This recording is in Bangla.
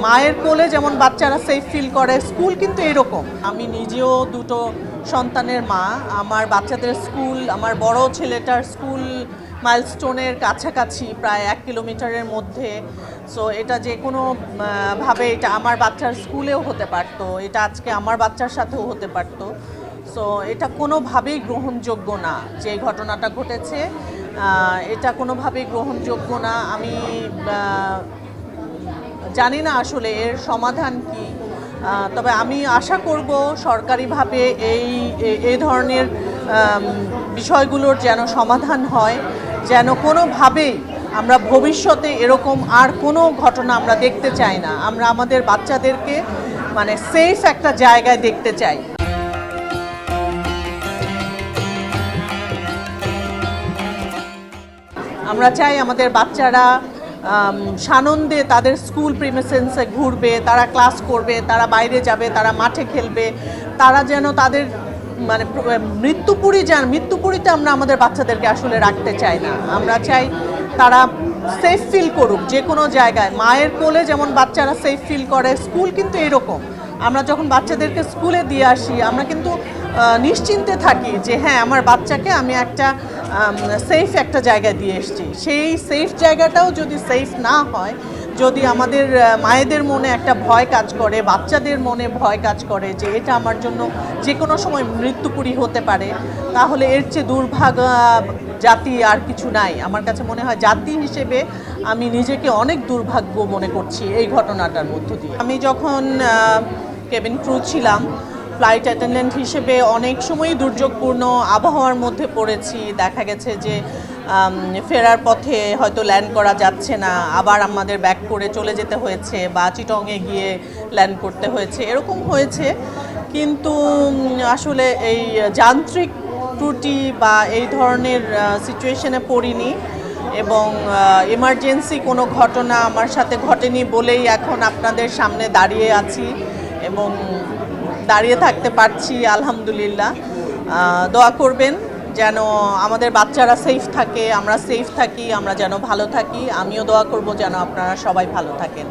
মায়ের কোলে যেমন বাচ্চারা সেফ ফিল করে, স্কুল কিন্তু এরকম। আমি নিজেও দুটো সন্তানের মা। আমার বাচ্চাদের স্কুল, আমার বড় ছেলেটার স্কুল মাইলস্টোনের কাছাকাছি, প্রায় 1 কিলোমিটারের মধ্যে। সো এটা যে কোনো ভাবে এটা আমার বাচ্চার স্কুলেও হতে পারতো, এটা আজকে আমার বাচ্চার সাথেও হতে পারতো। সো এটা কোনোভাবেই গ্রহণযোগ্য না যে ঘটনাটা ঘটেছে, এটা কোনোভাবেই গ্রহণযোগ্য না। আমি জানি না আসলে এর সমাধান কি, তবে আমি আশা করব সরকারিভাবে এই ধরনের বিষয়গুলোর যেন সমাধান হয়, যেন কোনোভাবেই আমরা ভবিষ্যতে এরকম আর কোনো ঘটনা আমরা দেখতে চাই না। আমরা আমাদের বাচ্চাদেরকে মানে সেফ একটা জায়গায় দেখতে চাই। আমরা চাই আমাদের বাচ্চারা সানন্দে তাদের স্কুল প্রিমিসেন্সে ঘুরবে, তারা ক্লাস করবে, তারা বাইরে যাবে, তারা মাঠে খেলবে, তারা যেন তাদের মানে মৃত্যুপুরীতে আমরা আমাদের বাচ্চাদেরকে আসলে রাখতে চাই না। আমরা চাই তারা সেফ ফিল করুক যে কোনো জায়গায়। মায়ের কোলে যেমন বাচ্চারা সেফ ফিল করে, স্কুল কিন্তু এরকম। আমরা যখন বাচ্চাদেরকে স্কুলে দিয়ে আসি, আমরা কিন্তু নিশ্চিন্তে থাকি যে হ্যাঁ, আমার বাচ্চাকে আমি একটা সেফ একটা জায়গায় দিয়ে এসেছি। সেই সেফ জায়গাটাও যদি সেফ না হয়, যদি আমাদের মায়েদের মনে একটা ভয় কাজ করে, বাচ্চাদের মনে ভয় কাজ করে যে এটা আমার জন্য যে কোনো সময় মৃত্যুপুরী হতে পারে, তাহলে এর চেয়ে দুর্ভাগা জাতি আর কিছু নাই। আমার কাছে মনে হয় জাতি হিসেবে আমি নিজেকে অনেক দুর্ভাগ্য মনে করছি এই ঘটনাটার মধ্য দিয়ে। আমি যখন কেবিন ক্রু ছিলাম, ফ্লাইট অ্যাটেন্ডেন্ট হিসেবে অনেক সময়ই দুর্যোগপূর্ণ আবহাওয়ার মধ্যে পড়েছি। দেখা গেছে যে ফেরার পথে হয়তো ল্যান্ড করা যাচ্ছে না, আবার আমাদের ব্যাক করে চলে যেতে হয়েছে, বা চিটংয়ে গিয়ে ল্যান্ড করতে হয়েছে, এরকম হয়েছে। কিন্তু আসলে এই যান্ত্রিক ত্রুটি বা এই ধরনের সিচুয়েশনে পড়িনি, এবং এমার্জেন্সি কোনো ঘটনা আমার সাথে ঘটেনি বলেই এখন আপনাদের সামনে দাঁড়িয়ে আছি এবং দাঁড়িয়ে থাকতে পারছি, আলহামদুলিল্লাহ। দোয়া করবেন যেন আমাদের বাচ্চারা সেফ থাকে, আমরা সেফ থাকি, আমরা যেন ভালো থাকি। আমিও দোয়া করব যেন আপনারা সবাই ভালো থাকেন।